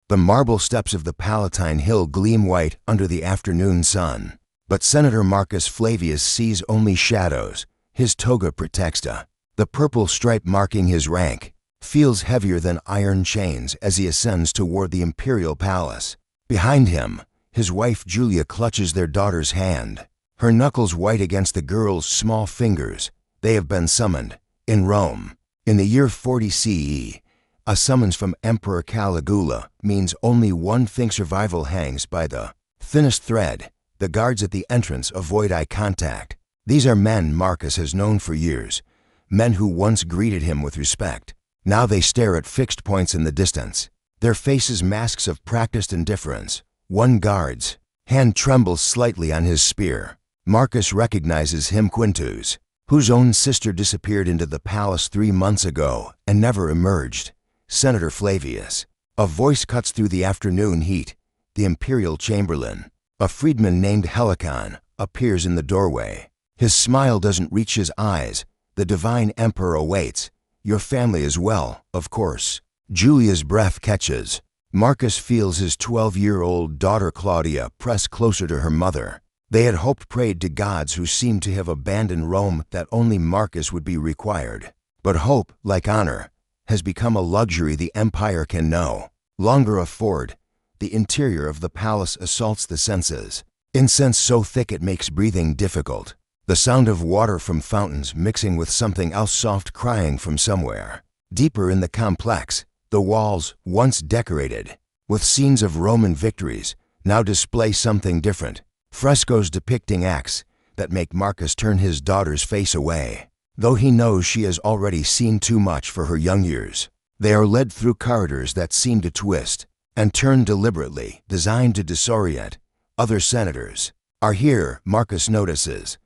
The marble steps of the Palatine Hill gleam white under the afternoon sun. But Senator Marcus Flavius sees only shadows. His toga praetexta, the purple stripe marking his rank, feels heavier than iron chains as he ascends toward the Imperial Palace. Behind him, his wife Julia clutches their daughter's hand, her knuckles white against the girl's small fingers. They have been summoned. In Rome, in the year 40 CE, a summons from Emperor Caligula means only one thing: survival hangs by the thinnest thread. The guards at the entrance avoid eye contact. These are men Marcus has known for years, men who once greeted him with respect. Now they stare at fixed points in the distance, their faces masks of practiced indifference. One guard's hand trembles slightly on his spear. Marcus recognizes him: Quintus, whose own sister disappeared into the palace 3 months ago and never emerged. Senator Flavius. A voice cuts through the afternoon heat. The imperial chamberlain, a freedman named Helicon, appears in the doorway. His smile doesn't reach his eyes. The divine emperor awaits. Your family is well, of course. Julia's breath catches. Marcus feels his 12-year-old daughter Claudia press closer to her mother. They had hoped, prayed to gods who seemed to have abandoned Rome, that only Marcus would be required. But hope, like honor, has become a luxury the empire can no longer afford. The interior of the palace assaults the senses. Incense so thick it makes breathing difficult. The sound of water from fountains mixing with something else, soft crying from somewhere. Deeper in the complex, the walls, once decorated with scenes of Roman victories, now display something different. Frescoes depicting acts that make Marcus turn his daughter's face away, though he knows she has already seen too much for her young years. They are led through corridors that seem to twist and turn deliberately, designed to disorient. Other senators are here, Marcus notices.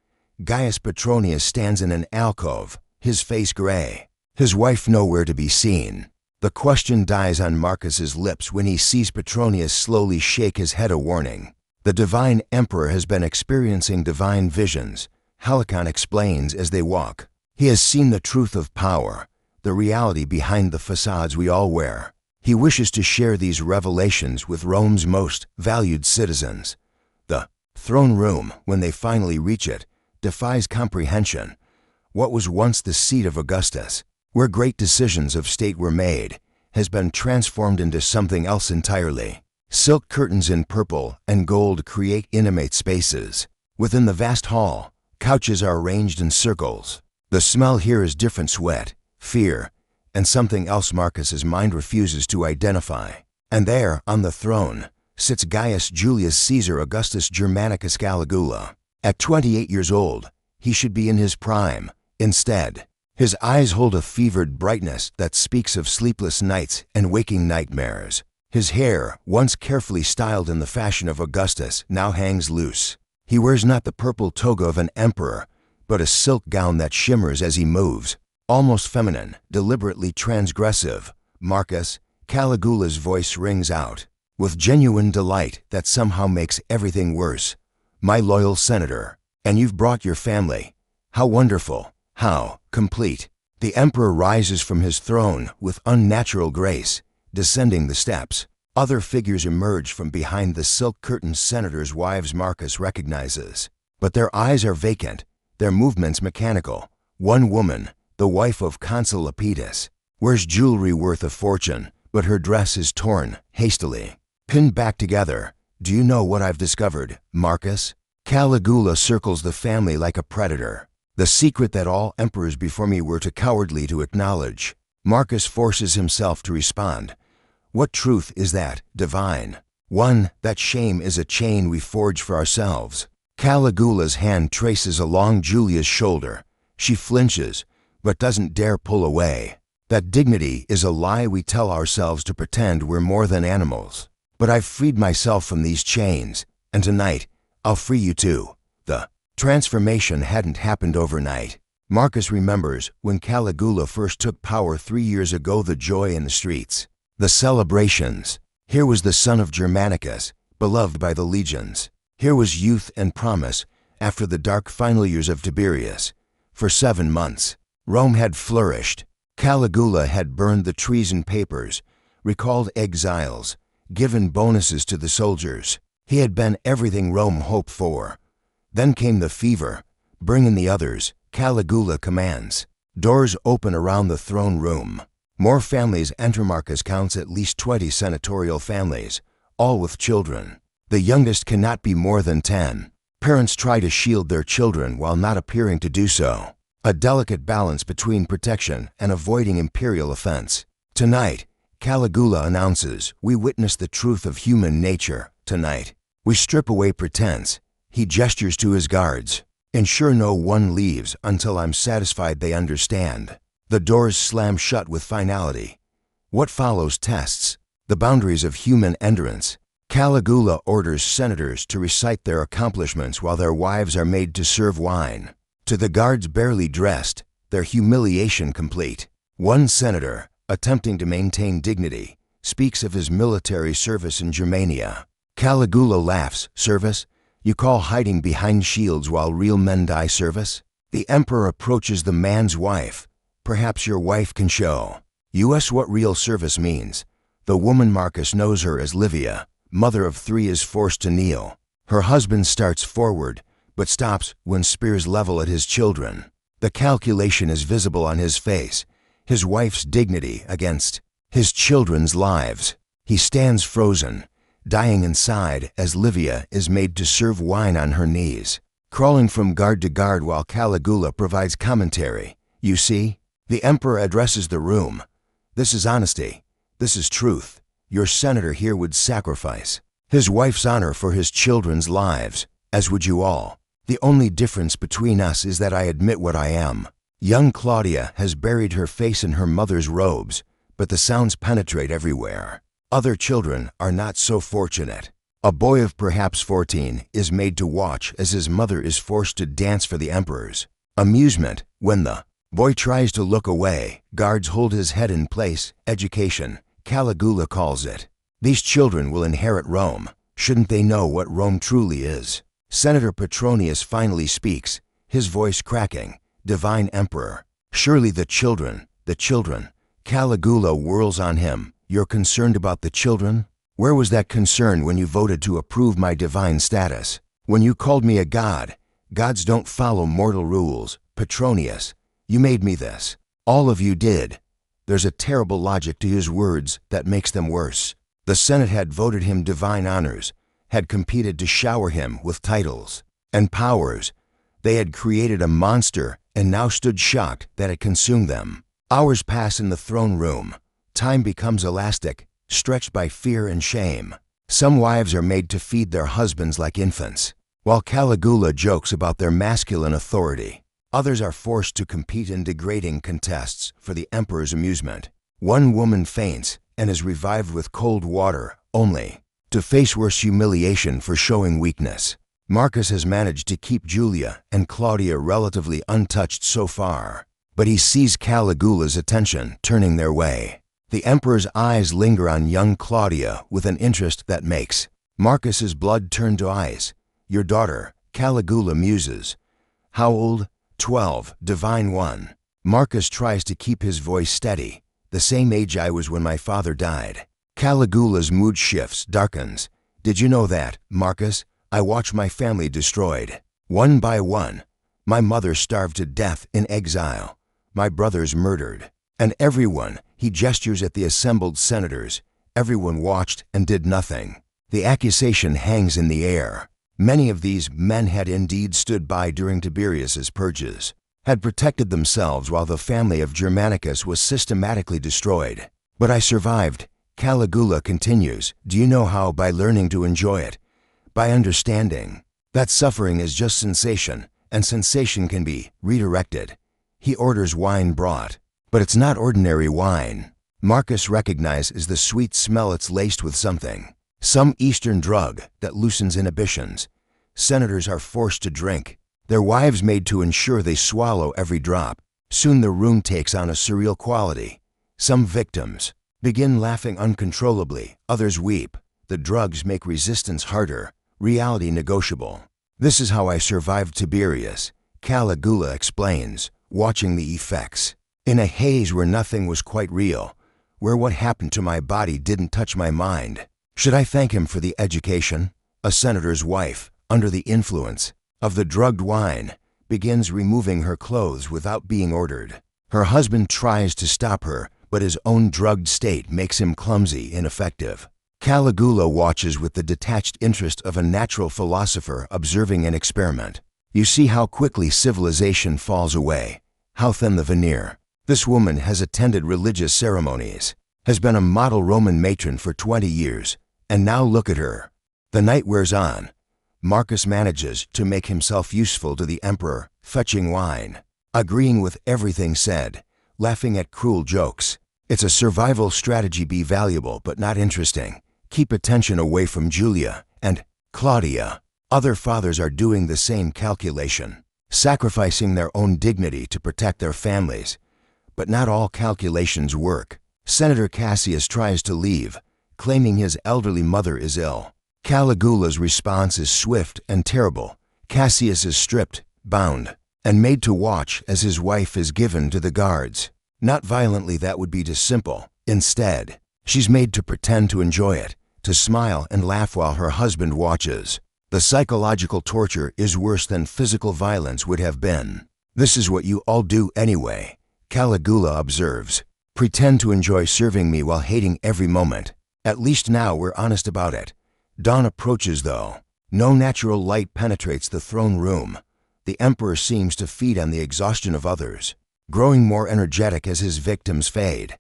Gaius Petronius stands in an alcove, his face gray, his wife nowhere to be seen. The question dies on Marcus's lips when he sees Petronius slowly shake his head, a warning. The divine emperor has been experiencing divine visions, Helicon explains as they walk. He has seen the truth of power, the reality behind the facades we all wear. He wishes to share these revelations with Rome's most valued citizens. The throne room, when they finally reach it, defies comprehension. What was once the seat of Augustus, where great decisions of state were made, has been transformed into something else entirely. Silk curtains in purple and gold create intimate spaces. Within the vast hall, couches are arranged in circles. The smell here is different: sweat, fear, and something else Marcus's mind refuses to identify. And there, on the throne, sits Gaius Julius Caesar Augustus Germanicus Caligula. At 28 years old, he should be in his prime. Instead, his eyes hold a fevered brightness that speaks of sleepless nights and waking nightmares. His hair, once carefully styled in the fashion of Augustus, now hangs loose. He wears not the purple toga of an emperor, but a silk gown that shimmers as he moves, almost feminine, deliberately transgressive. Marcus, Caligula's voice rings out, with genuine delight that somehow makes everything worse. My loyal senator, and you've brought your family. How wonderful, how complete. The emperor rises from his throne with unnatural grace, descending the steps. Other figures emerge from behind the silk curtains. Senators' wives Marcus recognizes, but their eyes are vacant, their movements mechanical. One woman, the wife of Consul Lepidus, wears jewelry worth a fortune, but her dress is torn, hastily pinned back together. Do you know what I've discovered, Marcus? Caligula circles the family like a predator. The secret that all emperors before me were too cowardly to acknowledge. Marcus forces himself to respond. What truth is that, divine? One, that shame is a chain we forge for ourselves. Caligula's hand traces along Julia's shoulder. She flinches, but doesn't dare pull away. That dignity is a lie we tell ourselves to pretend we're more than animals. But I've freed myself from these chains, and tonight, I'll free you too. The transformation hadn't happened overnight. Marcus remembers when Caligula first took power 3 years ago, the joy in the streets, the celebrations. Here was the son of Germanicus, beloved by the legions. Here was youth and promise after the dark final years of Tiberius. For 7 months, Rome had flourished. Caligula had burned the treason papers, recalled exiles, given bonuses to the soldiers. He had been everything Rome hoped for. Then came the fever. Bring in the others, Caligula commands. Doors open around the throne room. More families enter. Marcus counts at least 20 senatorial families, all with children. The youngest cannot be more than 10. Parents try to shield their children while not appearing to do so. A delicate balance between protection and avoiding imperial offense. Tonight, Caligula announces, we witness the truth of human nature. Tonight, we strip away pretense. He gestures to his guards. Ensure no one leaves until I'm satisfied they understand. The doors slam shut with finality. What follows tests the boundaries of human endurance. Caligula orders senators to recite their accomplishments while their wives are made to serve wine. To the guards barely dressed, their humiliation complete. One senator, attempting to maintain dignity, speaks of his military service in Germania. Caligula laughs. Service? You call hiding behind shields while real men die service? The emperor approaches the man's wife. Perhaps your wife can show us what real service means. The woman Marcus knows her as Livia, mother of 3, is forced to kneel. Her husband starts forward, but stops when spears level at his children. The calculation is visible on his face, his wife's dignity against his children's lives. He stands frozen, dying inside as Livia is made to serve wine on her knees, crawling from guard to guard while Caligula provides commentary. You see, the emperor addresses the room. This is honesty. This is truth. Your senator here would sacrifice his wife's honor for his children's lives, as would you all. The only difference between us is that I admit what I am. Young Claudia has buried her face in her mother's robes, but the sounds penetrate everywhere. Other children are not so fortunate. A boy of perhaps 14 is made to watch as his mother is forced to dance for the emperors. Amusement when the boy tries to look away. Guards hold his head in place. Education, Caligula calls it. These children will inherit Rome. Shouldn't they know what Rome truly is? Senator Petronius finally speaks, his voice cracking. Divine Emperor, surely the children. Caligula whirls on him. You're concerned about the children? Where was that concern when you voted to approve my divine status? When you called me a god? Gods don't follow mortal rules. Petronius, you made me this. All of you did. There's a terrible logic to his words that makes them worse. The Senate had voted him divine honors, had competed to shower him with titles and powers. They had created a monster and now stood shocked that it consumed them. Hours pass in the throne room. Time becomes elastic, stretched by fear and shame. Some wives are made to feed their husbands like infants, while Caligula jokes about their masculine authority. Others are forced to compete in degrading contests for the emperor's amusement. One woman faints and is revived with cold water, only to face worse humiliation for showing weakness. Marcus has managed to keep Julia and Claudia relatively untouched so far, but he sees Caligula's attention turning their way. The emperor's eyes linger on young Claudia with an interest that makes Marcus's blood turn to ice. Your daughter, Caligula muses. How old? 12, divine one. Marcus tries to keep his voice steady. The same age I was when my father died. Caligula's mood shifts, darkens. Did you know that, Marcus? I watched my family destroyed, one by one. My mother starved to death in exile. My brothers murdered. And everyone, he gestures at the assembled senators, everyone watched and did nothing. The accusation hangs in the air. Many of these men had indeed stood by during Tiberius's purges, had protected themselves while the family of Germanicus was systematically destroyed. But I survived. Caligula continues. Do you know how? By learning to enjoy it. By understanding that suffering is just sensation, and sensation can be redirected. He orders wine brought, but it's not ordinary wine. Marcus recognizes the sweet smell. It's laced with something, some Eastern drug that loosens inhibitions. Senators are forced to drink, their wives made to ensure they swallow every drop. Soon the room takes on a surreal quality. Some victims begin laughing uncontrollably, others weep. The drugs make resistance harder, reality negotiable. This is how I survived Tiberius, Caligula explains, watching the effects. In a haze where nothing was quite real, where what happened to my body didn't touch my mind. Should I thank him for the education? A senator's wife, under the influence of the drugged wine, begins removing her clothes without being ordered. Her husband tries to stop her, but his own drugged state makes him clumsy, ineffective. Caligula watches with the detached interest of a natural philosopher observing an experiment. You see how quickly civilization falls away, how thin the veneer. This woman has attended religious ceremonies, has been a model Roman matron for 20 years, and now look at her. The night wears on. Marcus manages to make himself useful to the emperor, fetching wine, agreeing with everything said, laughing at cruel jokes. It's a survival strategy: be valuable but not interesting. Keep attention away from Julia and Claudia. Other fathers are doing the same calculation, sacrificing their own dignity to protect their families. But not all calculations work. Senator Cassius tries to leave, claiming his elderly mother is ill. Caligula's response is swift and terrible. Cassius is stripped, bound, and made to watch as his wife is given to the guards. Not violently, that would be too simple. Instead, she's made to pretend to enjoy it, to smile and laugh while her husband watches. The psychological torture is worse than physical violence would have been. This is what you all do anyway, Caligula observes. Pretend to enjoy serving me while hating every moment. At least now we're honest about it. Dawn approaches though. No natural light penetrates the throne room. The emperor seems to feed on the exhaustion of others, growing more energetic as his victims fade.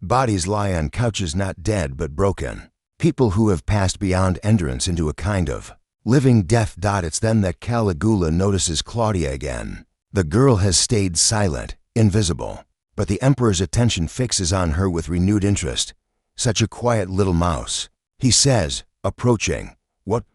Bodies lie on couches, not dead but broken. People who have passed beyond endurance into a kind of living death. It's then that Caligula notices Claudia again. The girl has stayed silent, invisible, but the emperor's attention fixes on her with renewed interest. Such a quiet little mouse. He says, approaching, What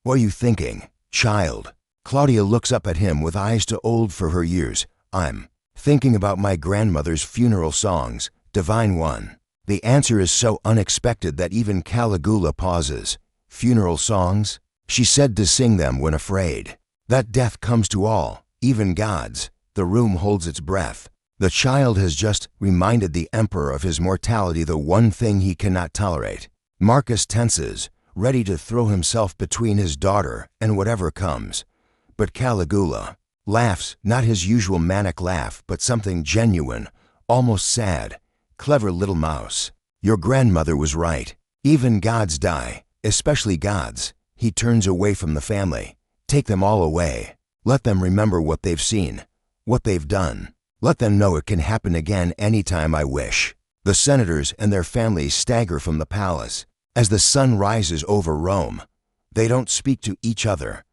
are you thinking, child? Claudia looks up at him with eyes too old for her years. I'm thinking about my grandmother's funeral songs, Divine One. The answer is so unexpected that even Caligula pauses. Funeral songs? She said to sing them when afraid that death comes to all, even gods. The room holds its breath. The child has just reminded the emperor of his mortality, the one thing he cannot tolerate. Marcus tenses, ready to throw himself between his daughter and whatever comes. But Caligula laughs, not his usual manic laugh, but something genuine, almost sad. Clever little mouse. Your grandmother was right. Even gods die, especially gods. He turns away from the family. Take them all away. Let them remember what they've seen, what they've done. Let them know it can happen again anytime I wish. The senators and their families stagger from the palace. As the sun rises over Rome, they don't speak to each other.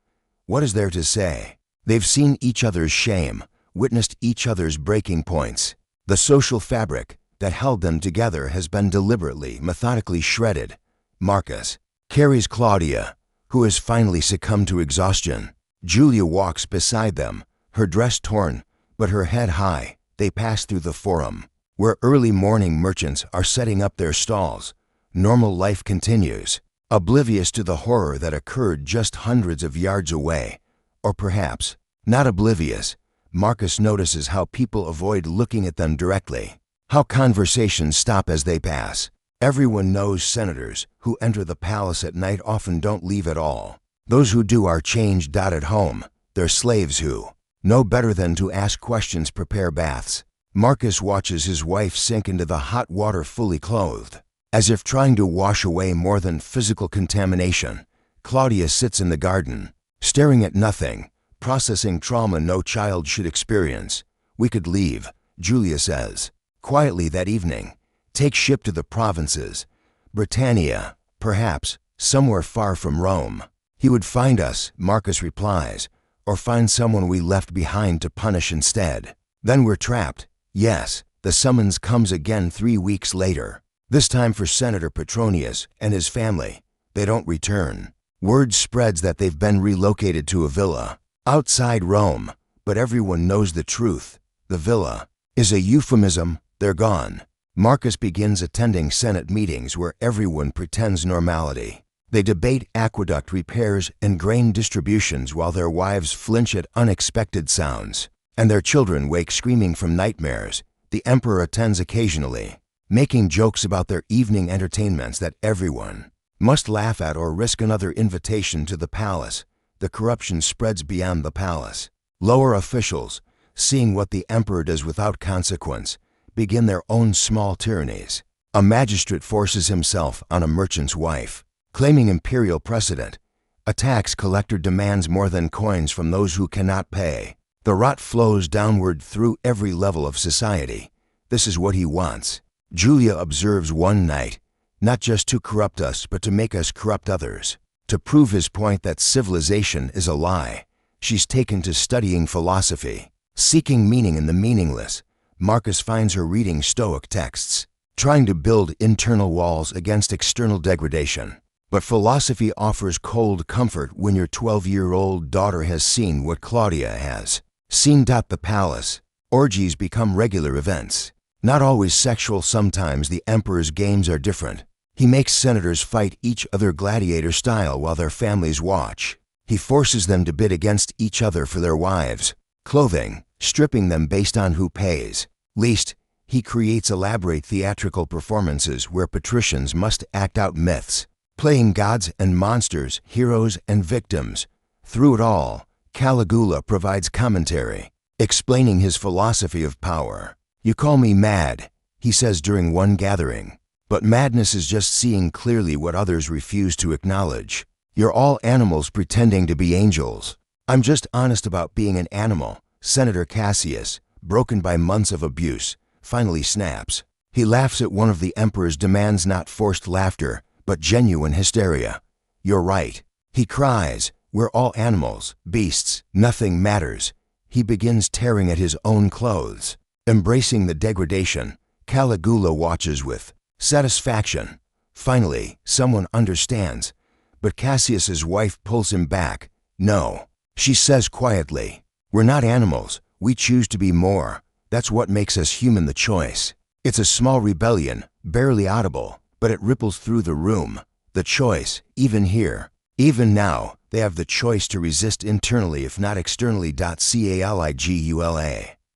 What is there to say? They've seen each other's shame, witnessed each other's breaking points. The social fabric that held them together has been deliberately, methodically shredded. Marcus carries Claudia, who has finally succumbed to exhaustion. Julia walks beside them, her dress torn, but her head high. They pass through the forum, where early morning merchants are setting up their stalls. Normal life continues, oblivious to the horror that occurred just hundreds of yards away. Or perhaps, not oblivious. Marcus notices how people avoid looking at them directly, how conversations stop as they pass. Everyone knows senators who enter the palace at night often don't leave at all. Those who do are changed. At home, they're slaves who know better than to ask questions, prepare baths. Marcus watches his wife sink into the hot water fully clothed, as if trying to wash away more than physical contamination. Claudia sits in the garden, staring at nothing, processing trauma no child should experience. We could leave, Julia says, quietly that evening. Take ship to the provinces. Britannia, perhaps, somewhere far from Rome. He would find us, Marcus replies, or find someone we left behind to punish instead. Then we're trapped. Yes, the summons comes again 3 weeks later. This time for Senator Petronius and his family. They don't return. Word spreads that they've been relocated to a villa outside Rome, but everyone knows the truth. The villa is a euphemism. They're gone. Marcus begins attending Senate meetings where everyone pretends normality. They debate aqueduct repairs and grain distributions while their wives flinch at unexpected sounds, and their children wake screaming from nightmares. The emperor attends occasionally, making jokes about their evening entertainments that everyone must laugh at or risk another invitation to the palace. The corruption spreads beyond the palace. Lower officials, seeing what the emperor does without consequence, begin their own small tyrannies. A magistrate forces himself on a merchant's wife, claiming imperial precedent. A tax collector demands more than coins from those who cannot pay. The rot flows downward through every level of society. This is what he wants. Julia observes one night, not just to corrupt us, but to make us corrupt others. To prove his point that civilization is a lie, she's taken to studying philosophy. Seeking meaning in the meaningless, Marcus finds her reading Stoic texts, trying to build internal walls against external degradation. But philosophy offers cold comfort when your 12-year-old daughter has seen what Claudia has seen. The palace. Orgies become regular events. Not always sexual, sometimes the emperor's games are different. He makes senators fight each other gladiator style while their families watch. He forces them to bid against each other for their wives' clothing, stripping them based on who pays least. He creates elaborate theatrical performances where patricians must act out myths, playing gods and monsters, heroes and victims. Through it all, Caligula provides commentary, explaining his philosophy of power. "You call me mad," he says during one gathering, "but madness is just seeing clearly what others refuse to acknowledge. You're all animals pretending to be angels." "I'm just honest about being an animal," Senator Cassius, broken by months of abuse, finally snaps. He laughs at one of the emperor's demands, not forced laughter, but genuine hysteria. "You're right," he cries. "We're all animals, beasts, nothing matters." He begins tearing at his own clothes. Embracing the degradation, Caligula watches with satisfaction. Finally, someone understands, but Cassius's wife pulls him back. "No," she says quietly. "We're not animals. We choose to be more. That's what makes us human, the choice." It's a small rebellion, barely audible, but it ripples through the room. The choice, even here, even now, they have the choice to resist internally if not externally. Caligula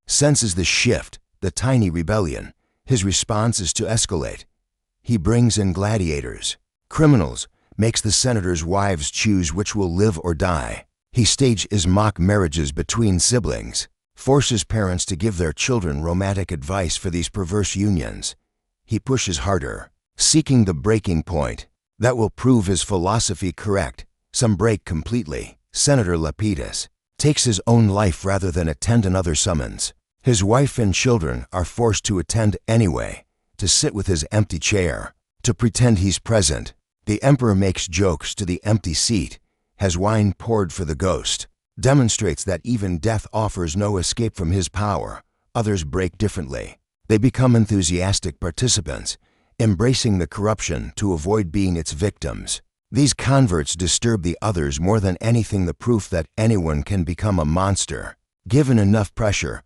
senses the shift, the tiny rebellion. His response is to escalate. He brings in gladiators, criminals, makes the senators' wives choose which will live or die. He stages mock marriages between siblings, forces parents to give their children romantic advice for these perverse unions. He pushes harder, seeking the breaking point that will prove his philosophy correct. Some break completely. Senator Lepidus takes his own life rather than attend another summons. His wife and children are forced to attend anyway, to sit with his empty chair, to pretend he's present. The emperor makes jokes to the empty seat, has wine poured for the ghost, demonstrates that even death offers no escape from his power. Others break differently. They become enthusiastic participants, embracing the corruption to avoid being its victims. These converts disturb the others more than anything, the proof that anyone can become a monster. Given enough pressure,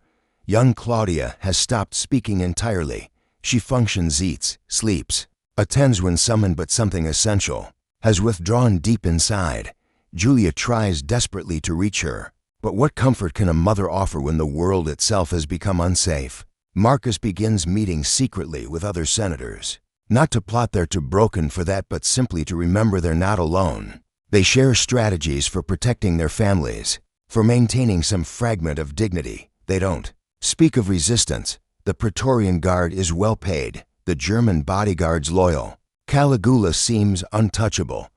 young Claudia has stopped speaking entirely. She functions, eats, sleeps, attends when summoned, but something essential has withdrawn deep inside. Julia tries desperately to reach her, but what comfort can a mother offer when the world itself has become unsafe? Marcus begins meeting secretly with other senators, not to plot they're too broken for that, but simply to remember they're not alone. They share strategies for protecting their families, for maintaining some fragment of dignity. They don't speak of resistance. The Praetorian Guard is well paid, the German bodyguards loyal. Caligula seems untouchable,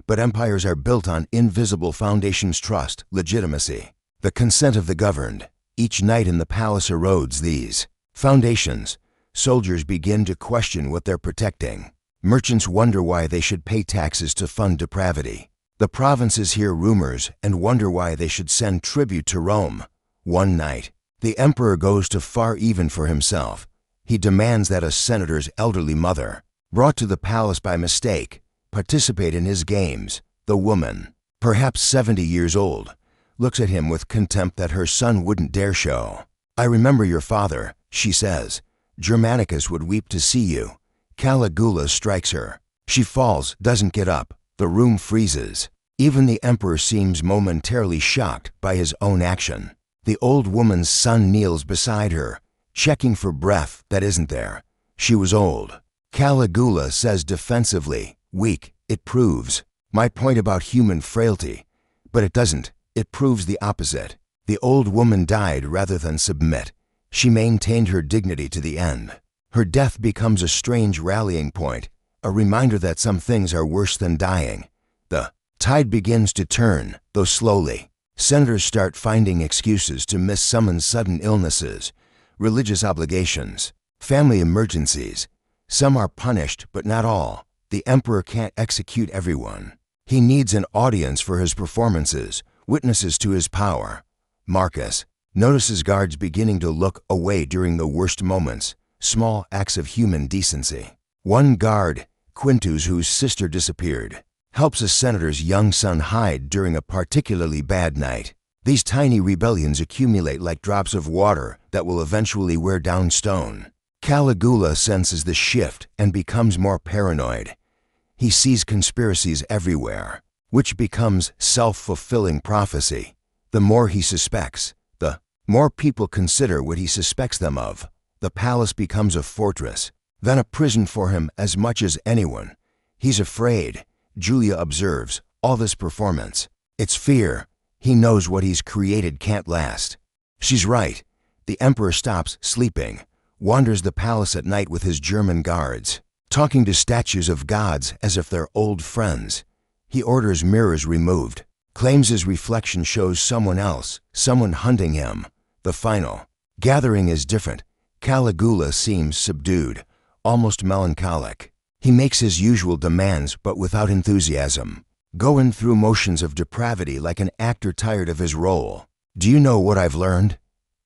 but empires are built on invisible foundations: trust, legitimacy, the consent of the governed. Each night in the palace erodes these foundations. Soldiers begin to question what they're protecting. Merchants wonder why they should pay taxes to fund depravity. The provinces hear rumors and wonder why they should send tribute to Rome. One night, the emperor goes too far even for himself. He demands that a senator's elderly mother, brought to the palace by mistake, participate in his games. The woman, perhaps 70 years old, looks at him with contempt that her son wouldn't dare show. "I remember your father," she says. "Germanicus would weep to see you." Caligula strikes her. She falls, doesn't get up. The room freezes. Even the emperor seems momentarily shocked by his own action. The old woman's son kneels beside her, checking for breath that isn't there. She was old. Caligula says defensively, "Weak, It proves my point about human frailty, but it doesn't. It proves the opposite. The old woman died rather than submit. She maintained her dignity to the end. Her death becomes a strange rallying point, a reminder that some things are worse than dying. The tide begins to turn, though slowly. Senators start finding excuses to miss someone's sudden illnesses, religious obligations, family emergencies. Some are punished, but not all. The emperor can't execute everyone. He needs an audience for his performances, witnesses to his power. Marcus notices guards beginning to look away during the worst moments, small acts of human decency. One guard, Quintus, whose sister disappeared, helps a senator's young son hide during a particularly bad night. These tiny rebellions accumulate like drops of water that will eventually wear down stone. Caligula senses the shift and becomes more paranoid. He sees conspiracies everywhere, which becomes self-fulfilling prophecy. The more he suspects, the more people consider what he suspects them of. The palace becomes a fortress, then a prison for him as much as anyone. He's afraid. Julia observes all this performance. It's fear. He knows what he's created can't last. She's right. The emperor stops sleeping, wanders the palace at night with his German guards, talking to statues of gods as if they're old friends. He orders mirrors removed, claims his reflection shows someone else, someone hunting him. The final gathering is different. Caligula seems subdued, almost melancholic. He makes his usual demands but without enthusiasm, going through motions of depravity like an actor tired of his role. Do you know what I've learned?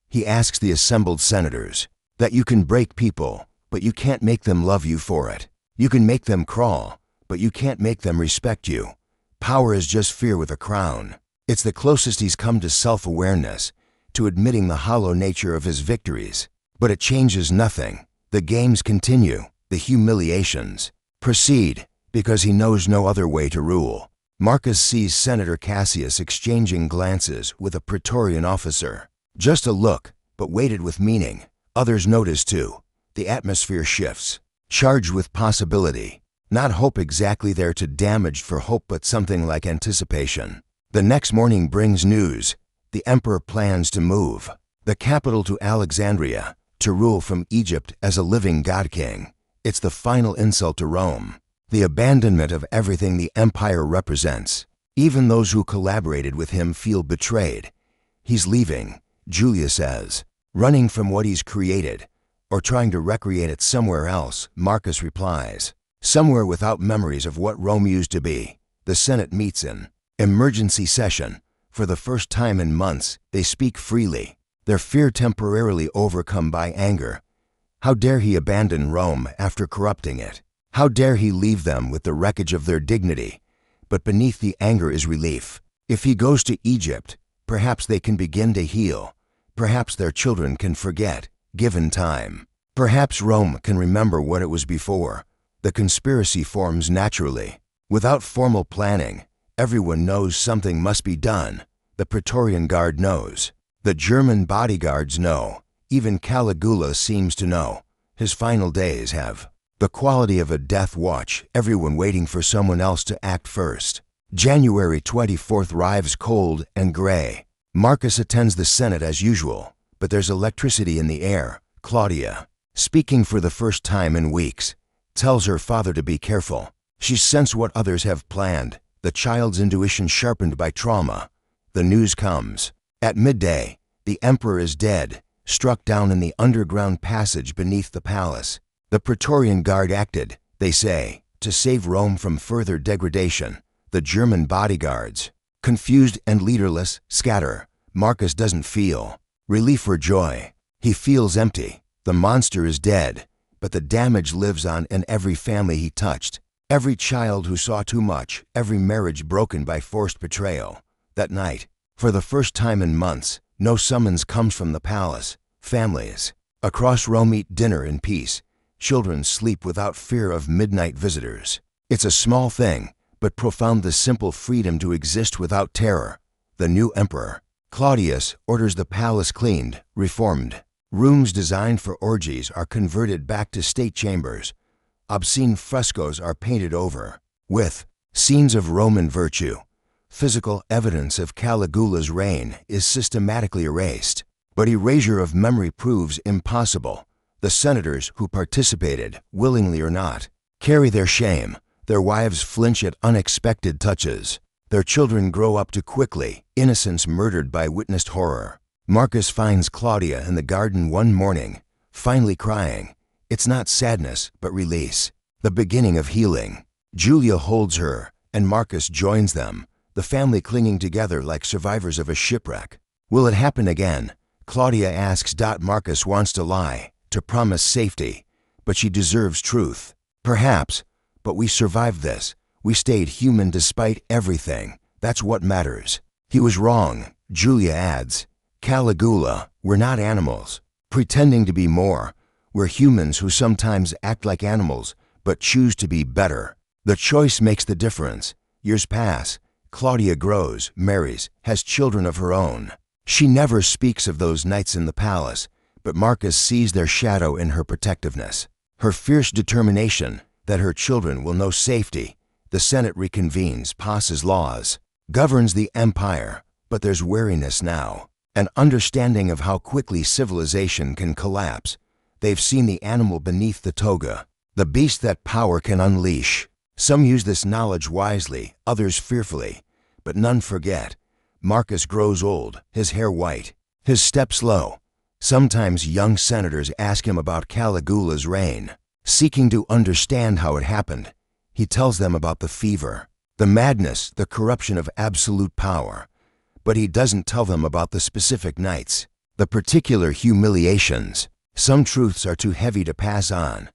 He asks the assembled senators. That you can break people, but you can't make them love you for it. You can make them crawl, but you can't make them respect you. Power is just fear with a crown. It's the closest he's come to self-awareness, to admitting the hollow nature of his victories. But it changes nothing. The games continue. The humiliations proceed because he knows no other way to rule. Marcus sees Senator Cassius exchanging glances with a Praetorian officer. Just a look, but weighted with meaning. Others notice too. The atmosphere shifts, charged with possibility. Not hope exactly there to damage for hope, but something like anticipation. The next morning brings news. The emperor plans to move the capital to Alexandria, to rule from Egypt as a living god-king. It's the final insult to Rome, the abandonment of everything the empire represents. Even those who collaborated with him feel betrayed. He's leaving, Julia says, running from what he's created, or trying to recreate it somewhere else. Marcus replies, somewhere without memories of what Rome used to be. The Senate meets in emergency session. For the first time in months, they speak freely, their fear temporarily overcome by anger. How dare he abandon Rome after corrupting it? How dare he leave them with the wreckage of their dignity? But beneath the anger is relief. If he goes to Egypt, perhaps they can begin to heal. Perhaps their children can forget, given time. Perhaps Rome can remember what it was before. The conspiracy forms naturally. Without formal planning, everyone knows something must be done. The Praetorian Guard knows. The German bodyguards know. Even Caligula seems to know. His final days have the quality of a death watch, everyone waiting for someone else to act first. January 24th arrives cold and gray. Marcus attends the Senate as usual, but there's electricity in the air. Claudia, speaking for the first time in weeks, tells her father to be careful. She sensed what others have planned, the child's intuition sharpened by trauma. The news comes. At midday, the emperor is dead, struck down in the underground passage beneath the palace. The Praetorian Guard acted, they say, to save Rome from further degradation. The German bodyguards, confused and leaderless, scatter. Marcus doesn't feel relief or joy. He feels empty. The monster is dead, but the damage lives on in every family he touched. Every child who saw too much, every marriage broken by forced betrayal. That night, for the first time in months, no summons comes from the palace. Families across Rome eat dinner in peace. Children sleep without fear of midnight visitors. It's a small thing, but profound, the simple freedom to exist without terror. The new emperor, Claudius, orders the palace cleaned, reformed. Rooms designed for orgies are converted back to state chambers. Obscene frescoes are painted over. with scenes of Roman virtue. Physical evidence of Caligula's reign is systematically erased, but erasure of memory proves impossible. The senators who participated, willingly or not, carry their shame. Their wives flinch at unexpected touches. Their children grow up too quickly, innocents murdered by witnessed horror. Marcus finds Claudia in the garden one morning, finally crying. It's not sadness, but release, the beginning of healing. Julia holds her, and Marcus joins them, the family clinging together like survivors of a shipwreck. Will it happen again? Claudia asks. Marcus wants to lie, to promise safety, but she deserves truth. Perhaps, but we survived this. We stayed human despite everything. That's what matters. He was wrong, Julia adds. Caligula, we're not animals, pretending to be more. We're humans who sometimes act like animals, but choose to be better. The choice makes the difference. Years pass. Claudia grows, marries, has children of her own. She never speaks of those nights in the palace, but Marcus sees their shadow in her protectiveness, her fierce determination that her children will know safety. The Senate reconvenes, passes laws, governs the empire, but there's weariness now, an understanding of how quickly civilization can collapse. They've seen the animal beneath the toga, the beast that power can unleash. Some use this knowledge wisely, others fearfully, but none forget. Marcus grows old, his hair white, his step slow. Sometimes young senators ask him about Caligula's reign, seeking to understand how it happened. He tells them about the fever, the madness, the corruption of absolute power. But he doesn't tell them about the specific nights, the particular humiliations. Some truths are too heavy to pass on.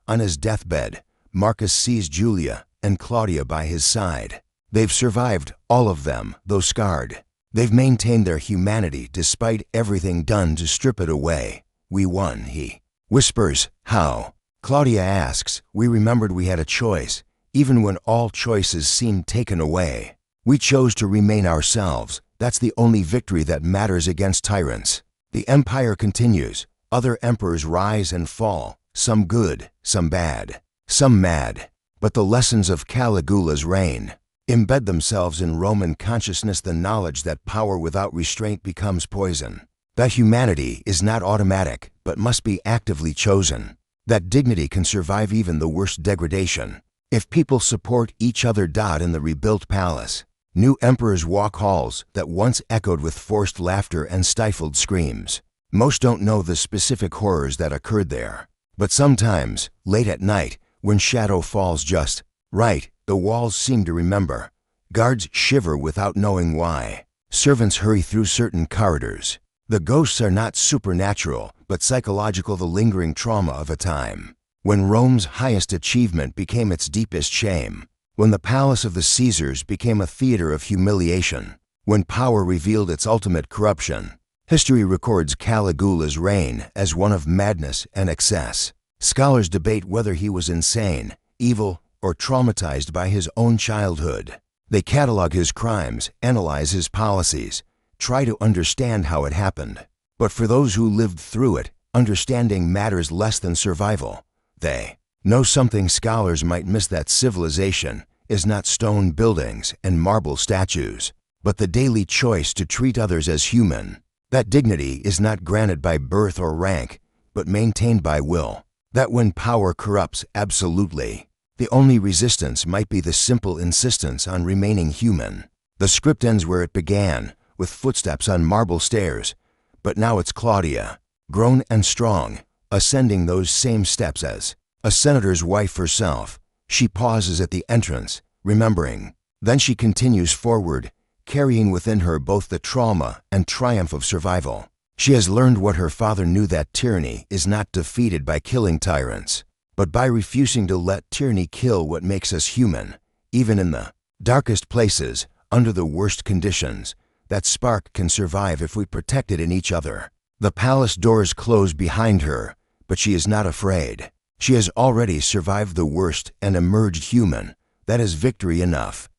On his deathbed, Marcus sees Julia and Claudia by his side. They've survived, all of them, though scarred. They've maintained their humanity despite everything done to strip it away. We won, he whispers. How? Claudia asks. We remembered we had a choice, even when all choices seemed taken away. We chose to remain ourselves. That's the only victory that matters against tyrants. The empire continues. Other emperors rise and fall, some good, some bad, some mad. But the lessons of Caligula's reign embed themselves in Roman consciousness, the knowledge that power without restraint becomes poison, that humanity is not automatic but must be actively chosen, that dignity can survive even the worst degradation if people support each other. In the rebuilt palace, new emperors walk halls that once echoed with forced laughter and stifled screams. Most don't know the specific horrors that occurred there, but sometimes, late at night, when shadow falls just right, the walls seem to remember. Guards shiver without knowing why. Servants hurry through certain corridors. The ghosts are not supernatural, but psychological, the lingering trauma of a time when Rome's highest achievement became its deepest shame, when the palace of the Caesars became a theater of humiliation, when power revealed its ultimate corruption. History records Caligula's reign as one of madness and excess. Scholars debate whether he was insane, evil, or traumatized by his own childhood. They catalog his crimes, analyze his policies, try to understand how it happened. But for those who lived through it, understanding matters less than survival. They know something scholars might miss, that civilization is not stone buildings and marble statues, but the daily choice to treat others as human. That dignity is not granted by birth or rank, but maintained by will. That when power corrupts absolutely, the only resistance might be the simple insistence on remaining human. The script ends where it began, with footsteps on marble stairs, but now it's Claudia, grown and strong, ascending those same steps as a senator's wife herself. She pauses at the entrance, remembering. Then she continues forward, carrying within her both the trauma and triumph of survival. She has learned what her father knew, that tyranny is not defeated by killing tyrants, but by refusing to let tyranny kill what makes us human. Even in the darkest places, under the worst conditions, that spark can survive if we protect it in each other. The palace doors close behind her, but she is not afraid. She has already survived the worst and emerged human. That is victory enough.